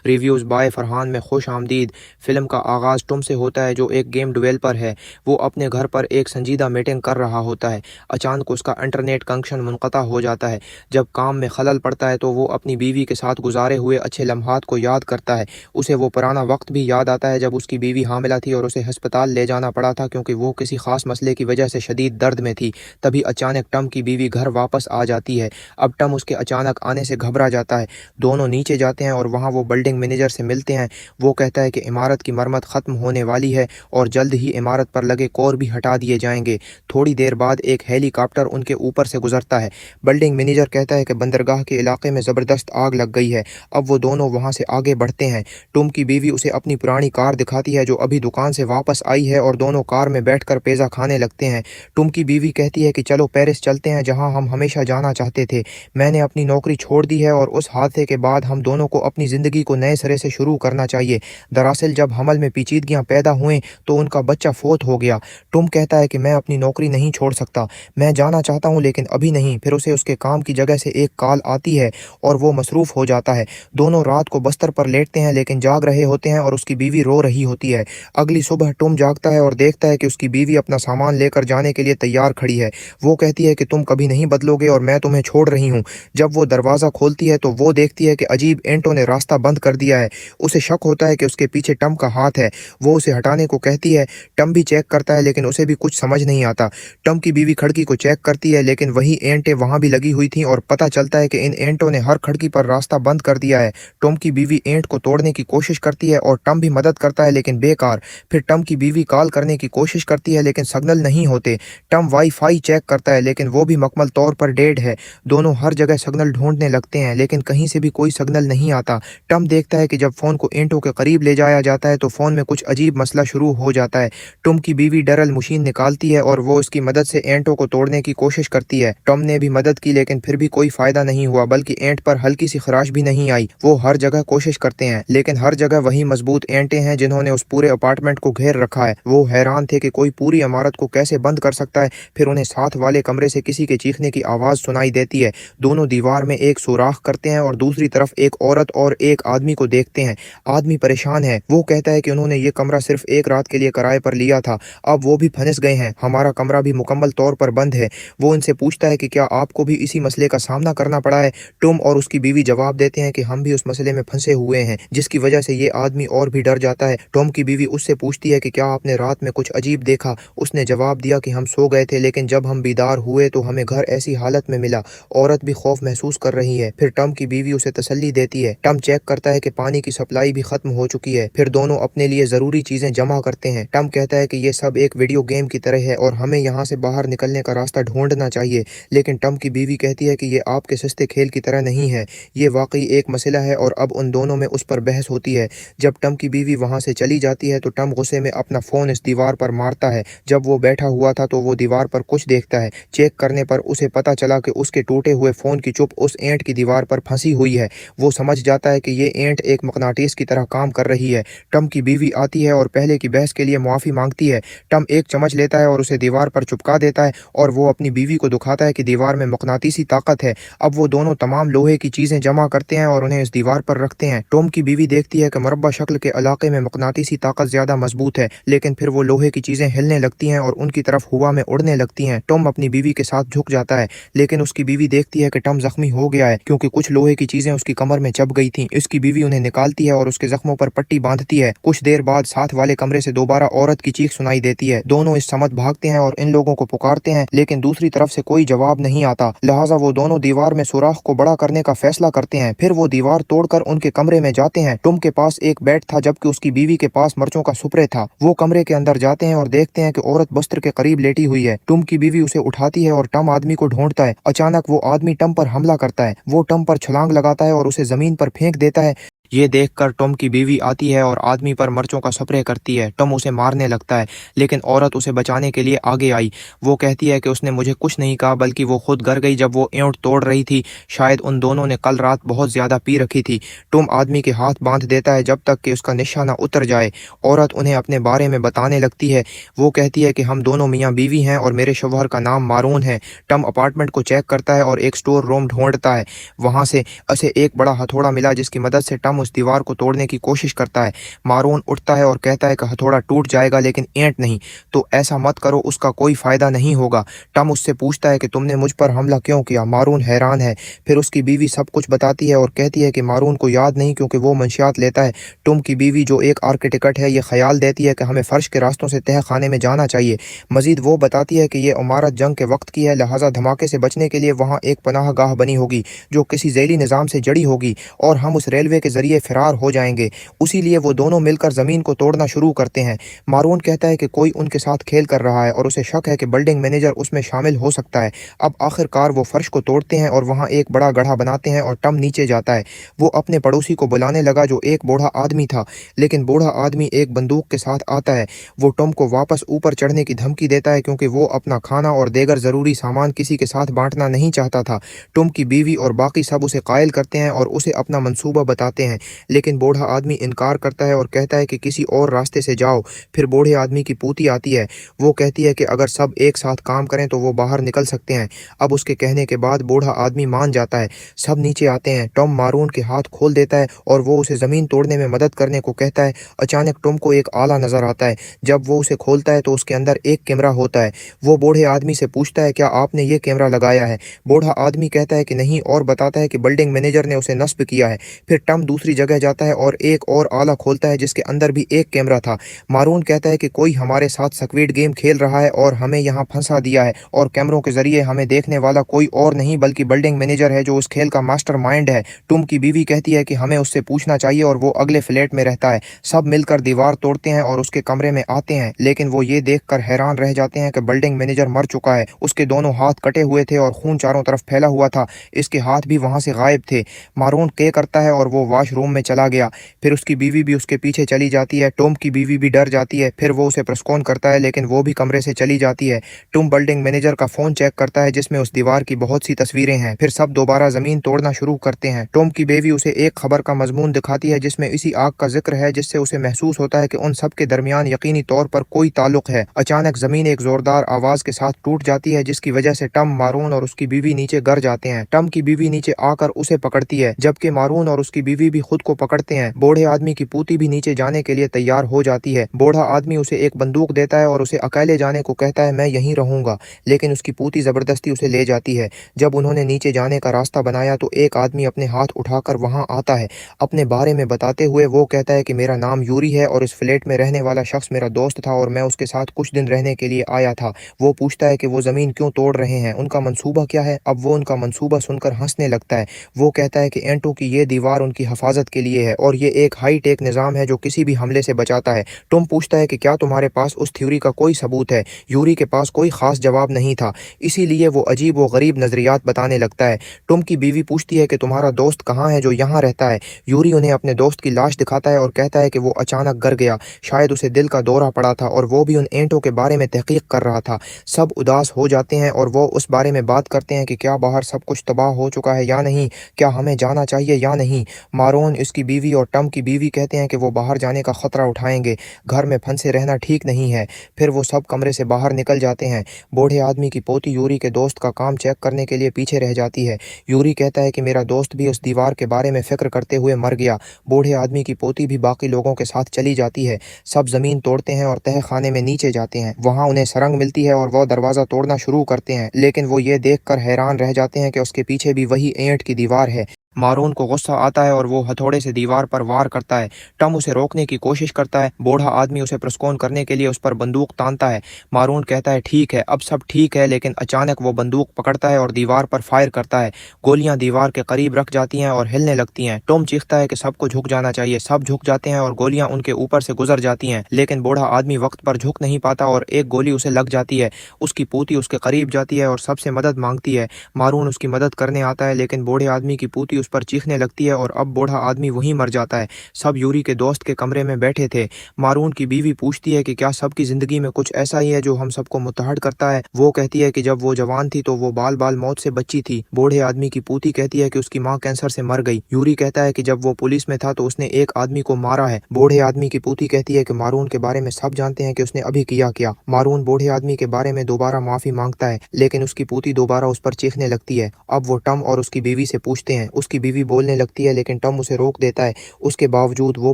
Reviews bye Farhan میں خوش آمدید۔ فلم کا آغاز ٹم سے ہوتا ہے جو ایک گیم ڈیولپر ہے۔ وہ اپنے گھر پر ایک سنجیدہ میٹنگ کر رہا ہوتا ہے۔ اچانک اس کا انٹرنیٹ کنکشن منقطع ہو جاتا ہے۔ جب کام میں خلل پڑتا ہے تو وہ اپنی بیوی کے ساتھ گزارے ہوئے اچھے لمحات کو یاد کرتا ہے۔ اسے وہ پرانا وقت بھی یاد آتا ہے جب اس کی بیوی حاملہ تھی اور اسے ہسپتال لے جانا پڑا تھا کیونکہ وہ کسی خاص مسئلے کی وجہ سے شدید درد میں تھی۔ تبھی اچانک ٹم کی بیوی گھر واپس آ جاتی ہے۔ اب ٹم اس کے اچانک آنے سے گھبرا جاتا ہے۔ دونوں نیچے جاتے ہیں اور وہاں وہ بلڈنگ مینیجر سے ملتے ہیں۔ وہ کہتا ہے کہ عمارت کی مرمت ختم ہونے والی ہے اور جلد ہی عمارت پر لگے کور بھی ہٹا دیے جائیں گے۔ تھوڑی دیر بعد ایک ہیلی کاپٹر ان کے اوپر سے گزرتا ہے۔ بلڈنگ مینیجر کہتا ہے کہ بندرگاہ کے علاقے میں زبردست آگ لگ گئی ہے۔ اب وہ دونوں وہاں سے آگے بڑھتے ہیں۔ ٹم کی بیوی اسے اپنی پرانی کار دکھاتی ہے جو ابھی دکان سے واپس آئی ہے اور دونوں کار میں بیٹھ کر پیزا کھانے لگتے ہیں۔ ٹم کی بیوی کہتی ہے کہ چلو پیرس چلتے ہیں جہاں ہم ہمیشہ جانا چاہتے تھے۔ میں نے اپنی نوکری چھوڑ دی ہے اور اس حادثے کے بعد ہم دونوں کو اپنی زندگی کو نئے سرے سے شروع کرنا چاہیے۔ دراصل جب حمل میں پیچیدگیاں پیدا ہوئیں تو ان کا بچہ فوت ہو گیا۔ ٹم کہتا ہے کہ میں اپنی نوکری نہیں چھوڑ سکتا، میں جانا چاہتا ہوں لیکن ابھی نہیں۔ پھر اسے اس کے کام کی جگہ سے ایک کال آتی ہے اور وہ مصروف ہو جاتا ہے۔ دونوں رات کو بستر پر لیٹتے ہیں لیکن جاگ رہے ہوتے ہیں اور اس کی بیوی رو رہی ہوتی ہے۔ اگلی صبح ٹم جاگتا ہے اور دیکھتا ہے کہ اس کی بیوی اپنا سامان لے کر جانے کے لیے تیار کھڑی ہے۔ وہ کہتی ہے کہ تم کبھی نہیں بدلو گے اور میں تمہیں چھوڑ رہی ہوں۔ جب وہ دروازہ کھولتی ہے تو وہ دیکھتی ہے کہ عجیب اینٹوں نے راستہ بند کر دیا ہے۔ اسے شک ہوتا ہے کہ اس کے پیچھے ٹم کا ہاتھ ہے۔ وہ اسے ہٹانے کو کہتی ہے۔ ٹم بھی چیک کرتا ہے لیکن اسے بھی کچھ سمجھ نہیں آتا۔ ٹم کی بیوی کھڑکی کو چیک کرتی ہے لیکن وہی اینٹیں وہاں بھی لگی ہوئی تھیں اور پتہ چلتا ہے کہ ان اینٹوں نے ہر کھڑکی پر راستہ بند کر دیا ہے۔ ٹم کی بیوی اینٹ کو توڑنے کی کوشش کرتی ہے اور ٹم بھی مدد کرتا ہے لیکن بیکار۔ پھر ٹم کی بیوی کال کرنے کی کوشش کرتی ہے لیکن سگنل نہیں ہوتے۔ ٹم وائی فائی چیک کرتا ہے لیکن وہ بھی مکمل طور پر ڈیڈ ہے۔ دونوں ہر جگہ سگنل ڈھونڈنے لگتے ہیں لیکن کہیں سے بھی کوئی سگنل نہیں آتا۔ ٹم دیکھتا ہے کہ جب فون کو اینٹوں کے قریب لے جایا جاتا ہے تو فون میں کچھ عجیب مسئلہ شروع ہو جاتا ہے۔ ٹم کی بیوی ڈرل مشین نکالتی ہے اور وہ اس کی مدد سے اینٹوں کو توڑنے کی کوشش کرتی ہے۔ ٹم نے بھی مدد کی لیکن پھر بھی کوئی فائدہ نہیں ہوا بلکہ اینٹ پر ہلکی سی خراش بھی نہیں آئی۔ وہ ہر جگہ کوشش کرتے ہیں لیکن ہر جگہ وہی مضبوط اینٹیں ہیں جنہوں نے اس پورے اپارٹمنٹ کو گھیر رکھا ہے۔ وہ حیران تھے کہ کوئی پوری عمارت کو کیسے بند کر سکتا ہے۔ پھر انہیں ساتھ والے کمرے سے کسی کے چیخنے کی آواز سنائی دیتی ہے۔ دونوں دیوار میں ایک سوراخ کرتے ہیں اور دوسری طرف ایک عورت اور ایک آدمی کو دیکھتے ہیں۔ آدمی پریشان ہے۔ وہ کہتا ہے کہ انہوں نے یہ کمرہ صرف ایک رات کے لیے کرائے پر لیا تھا، اب وہ بھی پھنس گئے ہیں، ہمارا کمرہ بھی مکمل طور پر بند ہے۔ وہ ان سے پوچھتا ہے کہ کیا آپ کو بھی اسی مسئلے کا سامنا کرنا پڑا ہے؟ ٹم اور اس کی بیوی جواب دیتے ہیں کہ ہم بھی اس مسئلے میں پھنسے ہوئے ہیں جس کی وجہ سے یہ آدمی اور بھی ڈر جاتا ہے۔ ٹم کی بیوی اس سے پوچھتی ہے کہ کیا آپ نے رات میں کچھ عجیب دیکھا؟ اس نے جواب دیا کہ ہم سو گئے تھے لیکن جب ہم بیدار ہوئے تو ہمیں گھر ایسی حالت میں ملا۔ عورت بھی خوف محسوس کر رہی ہے۔ پھر ٹم کی بیوی اسے تسلی دیتی ہے۔ ٹم چیک کرتا ہے کہ پانی کی سپلائی بھی ختم ہو چکی ہے۔ پھر دونوں اپنے لیے ضروری چیزیں جمع کرتے ہیں۔ ٹم کہتا ہے کہ یہ سب ایک ویڈیو گیم کی طرح ہے اور ہمیں یہاں سے باہر نکلنے کا راستہ ڈھونڈنا چاہیے، لیکن ٹم کی بیوی کہتی ہے کہ یہ آپ کے سستے کھیل کی طرح نہیں ہے، یہ واقعی ایک مسئلہ ہے اور اب ان دونوں میں اس پر بحث ہوتی ہے۔ جب ٹم کی بیوی وہاں سے چلی جاتی ہے تو ٹم غصے میں اپنا فون اس دیوار پر مارتا ہے۔ جب وہ بیٹھا ہوا تھا تو وہ دیوار پر کچھ دیکھتا ہے۔ چیک کرنے پر اسے پتہ چلا کہ اس کے ٹوٹے ہوئے فون کی چپ اس اینٹ کی دیوار پر پھنسی ہوئی ہے۔ وہ سمجھ جاتا ہے کہ یہ اینٹ ایک مقناطیس کی طرح کام کر رہی ہے۔ ٹم کی بیوی آتی ہے اور پہلے کی بحث کے لیے معافی مانگتی ہے۔ ٹم ایک چمچ لیتا ہے اور اسے دیوار پر چپکا دیتا ہے اور وہ اپنی بیوی کو دکھاتا ہے کہ دیوار میں مقناطیسی طاقت ہے۔ اب وہ دونوں تمام لوہے کی چیزیں جمع کرتے ہیں اور انہیں اس دیوار پر رکھتے ہیں۔ ٹم کی بیوی دیکھتی ہے کہ مربع شکل کے علاقے میں مقناطیسی طاقت زیادہ مضبوط ہے لیکن پھر وہ لوہے کی چیزیں ہلنے لگتی ہیں اور ان کی طرف ہوا میں اڑنے لگتی ہیں۔ ٹم اپنی بیوی کے ساتھ جھک جاتا ہے لیکن اس کی بیوی دیکھتی ہے کہ ٹم زخمی ہو گیا ہے کیونکہ کچھ لوہے کی چیزیں اس کی کمر میں چبھ گئی تھیں۔ اس کی بیوی انہیں نکالتی ہے اور اس کے زخموں پر پٹی باندھتی ہے۔ کچھ دیر بعد ساتھ والے کمرے سے دوبارہ عورت کی چیخ سنائی دیتی ہے۔ دونوں اس سمت بھاگتے ہیں اور ان لوگوں کو پکارتے ہیں لیکن دوسری طرف سے کوئی جواب نہیں آتا، لہٰذا وہ دونوں دیوار میں سوراخ کو بڑا کرنے کا فیصلہ کرتے ہیں۔ پھر وہ دیوار توڑ کر ان کے کمرے میں جاتے ہیں۔ ٹم کے پاس ایک بیٹ تھا جبکہ اس کی بیوی کے پاس مرچوں کا سپرے تھا۔ وہ کمرے کے اندر جاتے ہیں اور دیکھتے ہیں کہ عورت بستر کے قریب لیٹی ہوئی ہے۔ ٹم کی بیوی اسے اٹھاتی ہے اور ٹم آدمی کو ڈھونڈتا ہے۔ اچانک وہ آدمی ٹم پر حملہ کرتا ہے۔ وہ ٹم پر چھلانگ لگاتا ہے اور اسے زمین پر پھینک دیتا ہے۔ یہ دیکھ کر ٹم کی بیوی آتی ہے اور آدمی پر مرچوں کا سپرے کرتی ہے۔ ٹم اسے مارنے لگتا ہے لیکن عورت اسے بچانے کے لیے آگے آئی۔ وہ کہتی ہے کہ اس نے مجھے کچھ نہیں کہا بلکہ وہ خود گر گئی جب وہ اینٹ توڑ رہی تھی، شاید ان دونوں نے کل رات بہت زیادہ پی رکھی تھی۔ ٹم آدمی کے ہاتھ باندھ دیتا ہے جب تک کہ اس کا نشہ نہ اتر جائے۔ عورت انہیں اپنے بارے میں بتانے لگتی ہے۔ وہ کہتی ہے کہ ہم دونوں میاں بیوی ہیں اور میرے شوہر کا نام مارون ہے۔ ٹم اپارٹمنٹ کو چیک کرتا ہے اور ایک سٹور روم ڈھونڈتا ہے۔ وہاں سے اسے ایک بڑا ہتھوڑا ملا جس کی مدد سے ٹم टम उस दीवार को तोड़ने की कोशिश करता है। मारून उठता है और कहता है कि हथौड़ा टूट जाएगा लेकिन ईंट नहीं। तो ऐसा मत करो, उसका कोई फ़ायदा नहीं होगा। टम उससे पूछता है कि तुमने मुझ पर हमला क्यों किया। मारून हैरान है। फिर उसकी बीवी सब कुछ बताती है और कहती है कि मारून को याद नहीं क्योंकि वो मंशियात लेता है। टम की बीवी जो एक आर्किटेक्ट है ये ख्याल देती है कि हमें फ़र्श के रास्तों से तह खाने में जाना चाहिए। मजीद वो बताती है कि ये इमारत जंग के वक्त की है, लिहाजा धमाके से बचने के लिए वहाँ एक पनाह गाह बनी होगी जो किसी ज़ैली निज़ाम से जड़ी होगी और हम उस रेलवे के ज़रिए फ़रार हो जाएंगे। उसी लिए वो दोनों मिलकर ज़मीन को तोड़ना शुरू करते हैं। मारून कहता है कि कोई उनके साथ खेल कर रहा है और उसे शक है कि बिल्डिंग मैनेजर उसमें शामिल हो सकता है। अब आखिरकार वो फर्श को तोड़ते हैं और वहाँ एक बड़ा गड्ढा बनाते हैं और टम नीचे जाता है। वो अपने पड़ोसी को बुलाने लगा जो एक बूढ़ा आदमी था, लेकिन बूढ़ा आदमी एक बंदूक के साथ आता है। वो टम को वापस ऊपर चढ़ने की धमकी देता है क्योंकि वो अपना खाना और देगर ज़रूरी सामान किसी के साथ बांटना नहीं चाहता था। टम की बीवी और बाकी सब उसे कायल करते हैं और उसे अपना मंसूबा बताते हैं, लेकिन बूढ़ा आदमी इनकार करता है और कहता है कि किसी और रास्ते से जाओ। फिर बूढ़े आदमी की पूती आती है। वो कहती है कि अगर सब एक साथ काम करें तो वो बाहर निकल सकते हैं। अब उसके कहने के बाद बूढ़ा आदमी मान जाता है। सब नीचे आते हैं। टॉम मारून के हाथ खोल देता है और वो उसे ज़मीन तोड़ने में मदद करने को कहता है। अचानक टॉम को एक आला नज़र आता है। जब वो उसे खोलता है तो उसके अंदर एक कैमरा होता है। वो बूढ़े आदमी से पूछता है, क्या आपने ये कैमरा लगाया है? बूढ़ा आदमी कहता है कि नहीं और बताता है कि बिल्डिंग मैनेजर ने उसे नस्ब किया है। फिर टॉम दूसरी जगह जाता है और एक और आला खोलता है जिसके अंदर भी एक कैमरा था। मारून कहता है कि कोई हमारे साथ स्क्विड गेम खेल रहा है और हमें यहाँ फंसा दिया है और कैमरों के जरिए हमें देखने वाला कोई और नहीं बल्कि बिल्डिंग मैनेजर है जो उस खेल का मास्टर माइंड है। टॉम की बीवी कहती है कि हमें उससे पूछना चाहिए और वो अगले फ्लैट में रहता है। सब मिलकर दीवार तोड़ते हैं और उसके कमरे में आते हैं, लेकिन वो ये देखकर हैरान रह जाते हैं कि बिल्डिंग मैनेजर मर चुका है। उसके दोनों हाथ कटे हुए थे और खून चारों तरफ फैला हुआ था। इसके हाथ भी वहाँ से गायब थे। मारून के करता है और वो वॉशरूम में चला गया। फिर उसकी बीवी भी उसके पीछे चली जाती है। टॉम की बीवी भी डर जाती है। फिर वो उसे प्रस्कॉन करता है लेकिन वो भी कमरे से चली जाती है। टॉम बिल्डिंग मैनेजर का फ़ोन चेक करता है जिसमें उस दीवार की बहुत सी तस्वीरें हैं। फिर सब दोबारा ज़मीन तोड़ना शुरू करते हैं। टॉम की बीवी उसे एक खबर का मजमून दिखाती है जिसमें इसी आग का जिक्र है, जिससे उसे महसूस होता है कि उन सब के दरमियान यकीनी तौर पर कोई ताल्लुक है। अचानक ज़मीन एक ज़ोरदार आवाज़ के साथ टूट जाती है जिसकी वजह से टॉम, मारून और उसकी बीवी नीचे गिर जाते हैं। टॉम की बीवी नीचे आकर उसे पकड़ती है जबकि मारून और उसकी बीवी भी खुद को पकड़ते हैं। बूढ़े आदमी की पूती भी नीचे जाने के लिए तैयार हो जाती है। बूढ़ा आदमी उसे एक बंदूक देता है और उसे अकेले जाने को कहता है, मैं यहीं रहूंगा, लेकिन उसकी पूती ज़बरदस्ती उसे ले जाती है। जब उन्होंने नीचे जाने का रास्ता बनाया तो एक आदमी अपने हाथ उठाकर वहां आता है। अपने बारे में बताते हुए वो कहता है कि मेरा नाम यूरी है और इस फ्लैट में रहने वाला शख्स मेरा दोस्त था और मैं उसके साथ कुछ दिन रहने के लिए आया था। वो पूछता है कि वो ज़मीन क्यों तोड़ रहे हैं, उनका मंसूबा क्या है। अब वो उनका मंसूबा सुनकर हंसने लगता है। वो कहता है कि एंटो की ये दीवार उनकी हिफाजत के लिए है और ये एक हाई टेक निज़ाम है जो किसी भी हमले से बचाता है। टॉम पूछता है कि क्या तुम्हारे पास उस थ्योरी का कोई सबूत है? यूरी के पास कोई खास जवाब नहीं था, इसीलिए वो अजीब व गरीब नज़रियात बताने लगता है। टॉम की बीवी पूछती है कि तुम्हारा दोस्त कहाँ है जो यहाँ रहता है? यूरी उन्हें अपने दोस्त की लाश दिखाता है और कहता है कि वो अचानक गिर गया, शायद उसे दिल का दौरा पड़ा था और वो भी उन एंटों के बारे में तहकीक कर रहा था। सब उदास हो जाते हैं और वो उस बारे में बात करते हैं कि क्या बाहर सब कुछ तबाह हो चुका है या नहीं, क्या हमें जाना चाहिए या नहीं। मारून, इसकी बीवी और टॉम की बीवी कहते हैं कि वो बाहर जाने का खतरा उठाएंगे, घर में फंसे रहना ठीक नहीं है। फिर वो सब कमरे से बाहर निकल जाते हैं। बूढ़े आदमी की पोती यूरी के दोस्त का काम चेक करने के लिए पीछे रह जाती है। यूरी कहता है कि मेरा दोस्त भी उस दीवार के बारे में फिक्र करते हुए मर गया। बूढ़े आदमी की पोती भी बाकी लोगों के साथ चली जाती है। सब जमीन तोड़ते हैं और तह खाने में नीचे जाते हैं। वहां उन्हें सरंग मिलती है और वो दरवाज़ा तोड़ना शुरू करते हैं, लेकिन वो ये देखकर हैरान रह जाते हैं कि उसके पीछे भी वही ईंट की दीवार है। मारून को गुस्सा आता है और वो हथौड़े से दीवार पर वार करता है। टॉम उसे रोकने की कोशिश करता है। बूढ़ा आदमी उसे प्रस्कॉन करने के लिए उस पर बंदूक तानता है। मारून कहता है ठीक है, अब सब ठीक है, लेकिन अचानक वो बंदूक पकड़ता है और दीवार पर फायर करता है। गोलियां दीवार के करीब रख जाती हैं और हिलने लगती हैं। टॉम चीखता है कि सबको झुक जाना चाहिए। सब झुक जाते हैं और गोलियां उनके ऊपर से गुजर जाती हैं, लेकिन बूढ़ा आदमी वक्त पर झुक नहीं पाता और एक गोली उसे लग जाती है। उसकी पूती उसके करीब जाती है और सबसे मदद मांगती है। मारून उसकी मदद करने आता है, लेकिन बूढ़े आदमी की पूती उस पर चीखने लगती है और अब बूढ़ा आदमी वहीं मर जाता है। सब यूरी के दोस्त के कमरे में बैठे थे। मारून की बीवी पूछती है कि क्या सबकी जिंदगी में कुछ ऐसा ही है जो हम सबको मुत्तहद करता है। वो कहती है कि जब वो जवान थी तो वो बाल बाल मौत से बची थी। बूढ़े आदमी की पूती कहती है कि उसकी माँ कैंसर से मर गई। यूरी कहता है कि जब वो पुलिस में था तो उसने एक आदमी को मारा है। बूढ़े आदमी की पूती कहती है कि मारून के बारे में सब जानते हैं कि उसने अभी किया। मारून बूढ़े आदमी के बारे में दोबारा माफी मांगता है, लेकिन उसकी पूती दोबारा उस पर चीखने लगती है। अब वो टॉम और उसकी बीवी से पूछते हैं। उसकी की बीवी बोलने लगती है लेकिन टॉम उसे रोक देता है। उसके बावजूद वो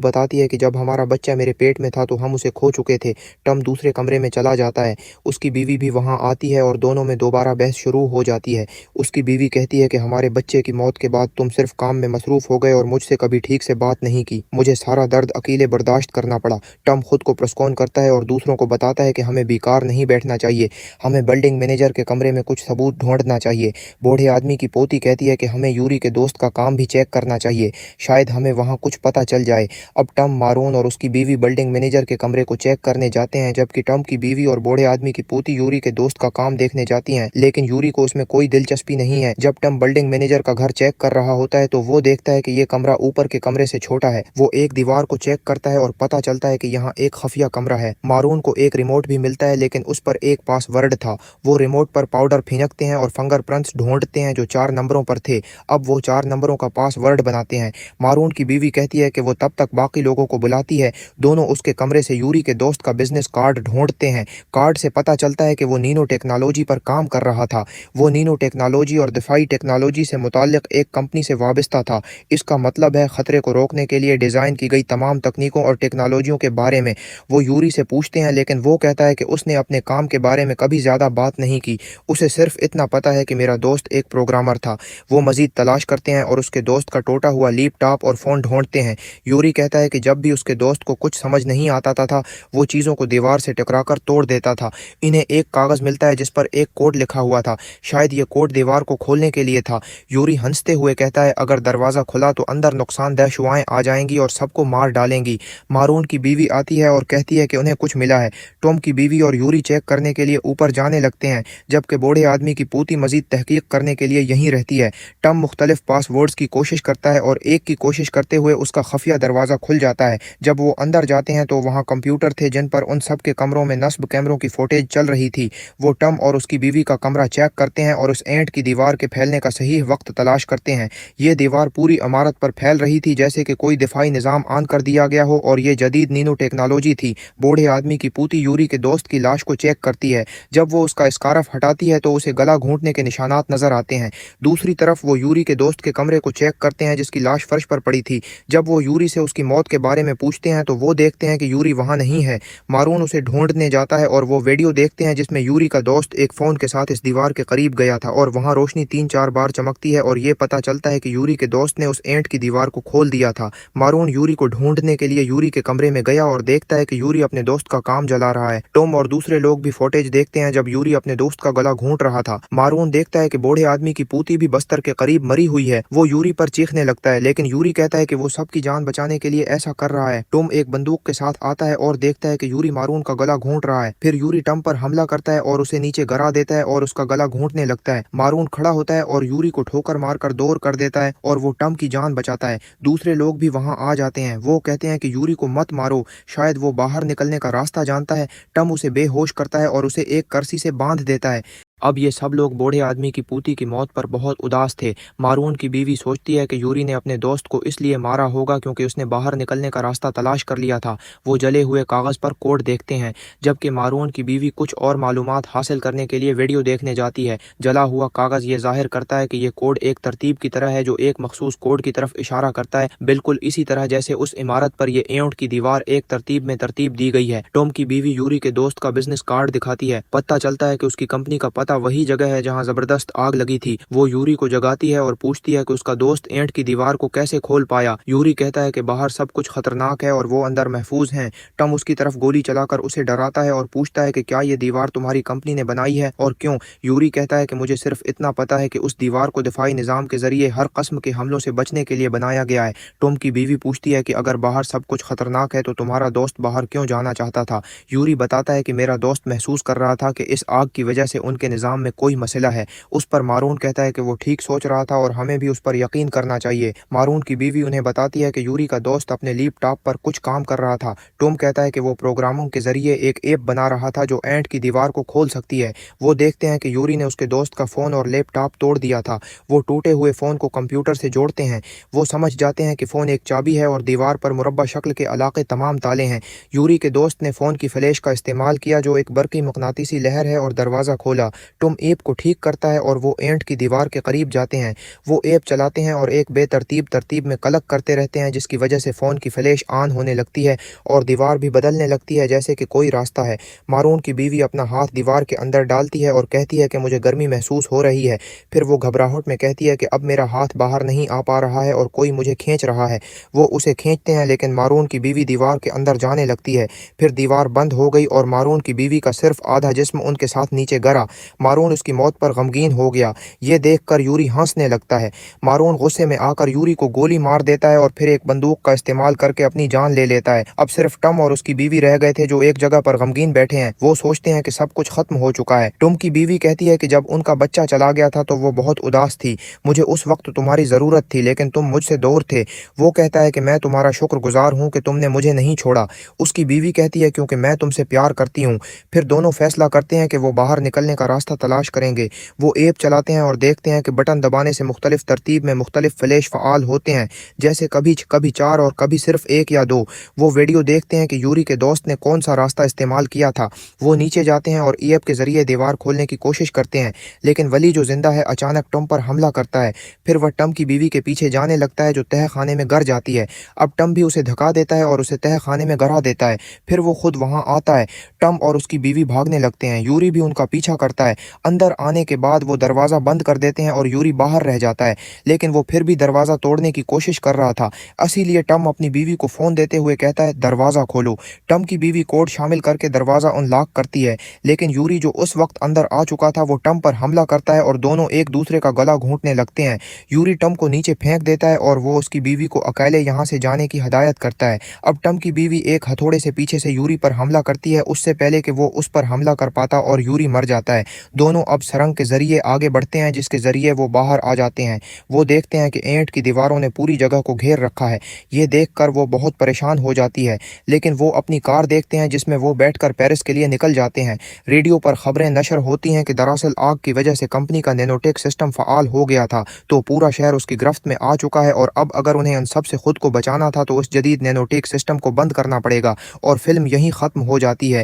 बताती है कि जब हमारा बच्चा मेरे पेट में था तो हम उसे खो चुके थे। टॉम दूसरे कमरे में चला जाता है। उसकी बीवी भी वहाँ आती है और दोनों में दोबारा बहस शुरू हो जाती है। उसकी बीवी कहती है कि हमारे बच्चे की मौत के बाद तुम सिर्फ काम में मसरूफ़ हो गए और मुझसे कभी ठीक से बात नहीं की। मुझे सारा दर्द अकेले बर्दाश्त करना पड़ा। टॉम खुद को प्रस्कौन करता है और दूसरों को बताता है कि हमें बेकार नहीं बैठना चाहिए, हमें बिल्डिंग मैनेजर के कमरे में कुछ सबूत ढूंढना चाहिए। बूढ़े आदमी की पोती कहती है कि हमें यूरी के दोस्त का काम भी चेक करना चाहिए, शायद हमें वहाँ कुछ पता चल जाए। अब टॉम, मारून और उसकी बीवी बिल्डिंग मैनेजर के कमरे को चेक करने जाते हैं, जबकि टॉम की बीवी और बूढ़े आदमी की पोती यूरी के दोस्त का काम देखने जाती हैं, लेकिन यूरी को उसमें कोई दिलचस्पी नहीं है। जब टॉम बिल्डिंग मैनेजर का घर चेक कर रहा होता है तो वो देखता है कि ये कमरा ऊपर के कमरे से छोटा है। वो एक दीवार को चेक करता है और पता चलता है कि यहाँ एक खुफिया कमरा है। मारून को एक रिमोट भी मिलता है लेकिन उस पर एक पासवर्ड था। वो रिमोट पर पाउडर फिनकते हैं और फिंगरप्रिंट्स ढूंढते हैं जो 4 नंबरों पर थे। अब वो 4 नंबरों का पासवर्ड बनाते हैं। मारून की बीवी कहती है कि वो तब तक बाकी लोगों को बुलाती है। दोनों उसके कमरे से यूरी के दोस्त का बिजनेस कार्ड ढूंढते हैं। कार्ड से पता चलता है कि वो नीनो टेक्नोलॉजी पर काम कर रहा था। वो नीनो टेक्नोलॉजी और दिफाई टेक्नोलॉजी से मुताल्लिक एक कंपनी से वाबस्ता था। इसका मतलब है खतरे को रोकने के लिए डिज़ाइन की गई तमाम तकनीकों और टेक्नोलॉजियों के बारे में। वो यूरी से पूछते हैं लेकिन वो कहता है कि उसने अपने काम के बारे में कभी ज़्यादा बात नहीं की। उसे सिर्फ इतना पता है कि मेरा दोस्त एक प्रोग्रामर था। वो मज़ीद तलाश करते हैं और उसके दोस्त का टूटा हुआ लैपटॉप और फ़ोन ढूंढते हैं। यूरी कहता है कि जब भी उसके दोस्त को कुछ समझ नहीं आता था वो चीज़ों को दीवार से टकराकर तोड़ देता था। इन्हें एक कागज़ मिलता है जिस पर एक कोड लिखा हुआ था। शायद ये कोड दीवार को खोलने के लिए था। यूरी हंसते हुए कहता है, अगर दरवाज़ा खुला तो अंदर नुकसानदेह शुआएं आ जाएंगी और सबको मार डालेंगी। मारून की बीवी आती है और कहती है कि उन्हें कुछ मिला है। टॉम की बीवी और यूरी चेक करने के लिए ऊपर जाने लगते हैं, जबकि बूढ़े आदमी की पोती मजीद तहकीक करने के लिए यहीं रहती है। टॉम मुख्तलिफ पासवर्ड्स की कोशिश करता है और एक की कोशिश करते हुए उसका खुफिया दरवाज़ा खुल जाता है। जब वो अंदर जाते हैं तो वहाँ कंप्यूटर थे जिन पर उन सब के कमरों में नस्ब कैमरों की फुटेज चल रही थी। वो टॉम और उसकी बीवी का कमरा चेक करते हैं और उस एंट की दीवार के फैलने का सही वक्त तलाश करते हैं। ये दीवार पूरी इमारत पर फैल रही थी जैसे कि कोई दिफाई निज़ाम ऑन कर दिया गया हो और ये जदीद नीनो टेक्नोलॉजी थी। बूढ़े आदमी की पोती यूरी के दोस्त की लाश को चेक करती है। जब वो उसका स्कार्फ हटाती है तो उसे गला घूंटने के निशानात नजर आते हैं। दूसरी तरफ वो यूरी के दोस्त के कमरे को चेक करते हैं जिसकी लाश फर्श पर पड़ी थी। जब वो यूरी से उसकी मौत के बारे में पूछते हैं तो वो देखते हैं कि यूरी वहाँ नहीं है। मारून उसे ढूंढने जाता है और वो वीडियो देखते हैं जिसमें यूरी का दोस्त एक फ़ोन के साथ इस दीवार के करीब गया था और वहाँ रोशनी 3-4 बार चमकती है और ये पता चलता है कि यूरी के दोस्त ने उस एंट की दीवार को खोल दिया था। मारून यूरी को ढूंढने के लिए यूरी के कमरे में गया और देखता है कि यूरी अपने दोस्त का काम जला रहा है। टॉम और दूसरे लोग भी फुटेज देखते हैं जब यूरी अपने दोस्त का गला घूंट रहा था। मारून देखता है कि बूढ़े आदमी की पोती भी बस्तर के करीब मरी हुई है। वो यूरी पर चीखने लगता है लेकिन यूरी कहता है कि वो सबकी जान बचाने के लिए ऐसा कर रहा है। टॉम एक बंदूक के साथ आता है और देखता है कि यूरी मारून का गला घूंट रहा है। फिर यूरी टॉम पर हमला करता है और उसे नीचे गिरा देता है और उसका गला घूंटने लगता है। मारून खड़ा होता है और यूरी को ठोकर मारकर दूर कर देता है और वो टॉम की जान बचाता है। दूसरे लोग भी वहां आ जाते हैं। वो कहते हैं कि यूरी को मत मारो, शायद वो बाहर निकलने का रास्ता जानता है। टॉम उसे बेहोश करता है और उसे एक कर्सी से बांध देता है। अब ये सब लोग बूढ़े आदमी की पोती की मौत पर बहुत उदास थे। मारून की बीवी सोचती है कि यूरी ने अपने दोस्त को इसलिए मारा होगा क्योंकि उसने बाहर निकलने का रास्ता तलाश कर लिया था। वो जले हुए कागज़ पर कोड देखते हैं, जबकि मारून की बीवी कुछ और मालूमात हासिल करने के लिए वीडियो देखने जाती है। जला हुआ कागज़ ये जाहिर करता है कि ये कोड एक तरतीब की तरह है जो एक मखसूस कोड की तरफ इशारा करता है, बिल्कुल इसी तरह जैसे उस इमारत पर यह ईंट की दीवार एक तरतीब में तरतीब दी गई है। टॉम की बीवी यूरी के दोस्त का बिजनेस कार्ड दिखाती है। पता चलता है कि उसकी कंपनी का पता वही जगह है जहां जबरदस्त आग लगी थी। वो यूरी को जगाती है और पूछती है कि उसका दोस्त ईंट की दीवार को कैसे खोल पाया। यूरी कहता है कि बाहर सब कुछ खतरनाक है और वो अंदर महफूज हैं। टॉम उसकी तरफ गोली चलाकर उसे डराता है और पूछता है कि क्या ये दीवार तुम्हारी कंपनी ने बनाई है और क्यों। यूरी कहता है कि मुझे सिर्फ इतना पता है कि उस दीवार को दिफाई निजाम के जरिए हर कस्म के हमलों से बचने के लिए बनाया गया है। टॉम की बीवी पूछती है कि अगर बाहर सब कुछ खतरनाक है तो तुम्हारा दोस्त बाहर क्यों जाना चाहता था। यूरी बताता है कि मेरा दोस्त महसूस कर रहा था कि इस आग की वजह से उनके निज़ाम में कोई मसला है। उस पर मारून कहता है कि वो ठीक सोच रहा था और हमें भी उस पर यकीन करना चाहिए। मारून की बीवी उन्हें बताती है कि यूरी का दोस्त अपने लैपटॉप पर कुछ काम कर रहा था। टॉम कहता है कि वो प्रोग्रामों के जरिए एक ऐप बना रहा था जो एंट की दीवार को खोल सकती है। वो देखते हैं कि यूरी ने उसके दोस्त का फ़ोन और लैपटॉप तोड़ दिया था। वो टूटे हुए फ़ोन को कंप्यूटर से जोड़ते हैं। वो समझ जाते हैं कि फ़ोन एक चाबी है और दीवार पर मुरब्बा शक्ल के इलाके तमाम ताले हैं। यूरी के दोस्त ने फ़ोन की फ्लैश का इस्तेमाल किया जो एक बरकी मकनातीसी लहर है और दरवाज़ा खोला। ٹم ایپ کو ٹھیک کرتا ہے اور وہ اینٹ کی دیوار کے قریب جاتے ہیں۔ وہ ایپ چلاتے ہیں اور ایک بے ترتیب میں کلک کرتے رہتے ہیں، جس کی وجہ سے فون کی فلیش آن ہونے لگتی ہے اور دیوار بھی بدلنے لگتی ہے جیسے کہ کوئی راستہ ہے۔ مارون کی بیوی اپنا ہاتھ دیوار کے اندر ڈالتی ہے اور کہتی ہے کہ مجھے گرمی محسوس ہو رہی ہے۔ پھر وہ گھبراہٹ میں کہتی ہے کہ اب میرا ہاتھ باہر نہیں آ پا رہا ہے اور کوئی مجھے کھینچ رہا ہے۔ وہ اسے کھینچتے ہیں لیکن مارون کی بیوی دیوار کے اندر جانے لگتی ہے۔ پھر دیوار بند ہو گئی اور مارون کی بیوی کا صرف آدھا جسم ان کے ساتھ نیچے گرا۔ مارون اس کی موت پر غمگین ہو گیا۔ یہ دیکھ کر یوری ہنسنے لگتا ہے۔ مارون غصے میں آ کر یوری کو گولی مار دیتا ہے اور پھر ایک بندوق کا استعمال کر کے اپنی جان لے لیتا ہے۔ اب صرف ٹم اور اس کی بیوی رہ گئے تھے جو ایک جگہ پر غمگین بیٹھے ہیں۔ وہ سوچتے ہیں کہ سب کچھ ختم ہو چکا ہے۔ ٹم کی بیوی کہتی ہے کہ جب ان کا بچہ چلا گیا تھا تو وہ بہت اداس تھی۔ مجھے اس وقت تمہاری ضرورت تھی لیکن تم مجھ سے دور تھے۔ وہ کہتا ہے کہ میں تمہارا شکر گزار ہوں کہ تم نے مجھے نہیں چھوڑا۔ اس کی بیوی کہتی ہے کیونکہ میں تم سے پیار کرتی ہوں۔ پھر دونوں فیصلہ کرتے ہیں کہ وہ باہر نکلنے کا راستہ تلاش کریں گے۔ وہ ایپ چلاتے ہیں اور دیکھتے ہیں کہ بٹن دبانے سے مختلف ترتیب میں مختلف فلیش فعال ہوتے ہیں، جیسے کبھی 4 اور کبھی صرف 1 یا 2۔ وہ ویڈیو دیکھتے ہیں کہ یوری کے دوست نے کون سا راستہ استعمال کیا تھا۔ وہ نیچے جاتے ہیں اور ایپ کے ذریعے دیوار کھولنے کی کوشش کرتے ہیں، لیکن ولی جو زندہ ہے اچانک ٹم پر حملہ کرتا ہے۔ پھر وہ ٹم کی بیوی کے پیچھے جانے لگتا ہے جو تہہ خانے میں گر جاتی ہے۔ اب ٹم بھی اسے دھکا دیتا ہے اور اسے تہہ خانے میں گرا دیتا ہے۔ پھر وہ خود وہاں آتا ہے۔ ٹم اور اس کی بیوی بھاگنے لگتے ہیں۔ یوری بھی ان کا پیچھا کرتا ہے۔ اندر آنے کے بعد وہ دروازہ بند کر دیتے ہیں اور یوری باہر رہ جاتا ہے، لیکن وہ پھر بھی دروازہ توڑنے کی کوشش کر رہا تھا۔ اسی لیے ٹم اپنی بیوی کو فون دیتے ہوئے کہتا ہے دروازہ کھولو۔ ٹم کی بیوی کوڈ شامل کر کے دروازہ ان لاک کرتی ہے، لیکن یوری جو اس وقت اندر آ چکا تھا وہ ٹم پر حملہ کرتا ہے اور دونوں ایک دوسرے کا گلا گھونٹنے لگتے ہیں۔ یوری ٹم کو نیچے پھینک دیتا ہے اور وہ اس کی بیوی کو اکیلے یہاں سے جانے کی ہدایت کرتا ہے۔ اب ٹم کی بیوی ایک ہتھوڑے سے پیچھے سے یوری پر حملہ کرتی ہے اس سے پہلے کہ وہ اس پر حملہ کر پاتا اور یوری مر جاتا ہے۔ دونوں اب سرنگ کے ذریعے آگے بڑھتے ہیں جس کے ذریعے وہ باہر آ جاتے ہیں۔ وہ دیکھتے ہیں کہ اینٹ کی دیواروں نے پوری جگہ کو گھیر رکھا ہے۔ یہ دیکھ کر وہ بہت پریشان ہو جاتی ہے، لیکن وہ اپنی کار دیکھتے ہیں جس میں وہ بیٹھ کر پیرس کے لیے نکل جاتے ہیں۔ ریڈیو پر خبریں نشر ہوتی ہیں کہ دراصل آگ کی وجہ سے کمپنی کا نینوٹیک سسٹم فعال ہو گیا تھا، تو پورا شہر اس کی گرفت میں آ چکا ہے اور اب اگر انہیں ان سب سے خود کو بچانا تھا تو اس جدید نینوٹیک سسٹم کو بند کرنا پڑے گا، اور فلم یہیں ختم ہو جاتی ہے۔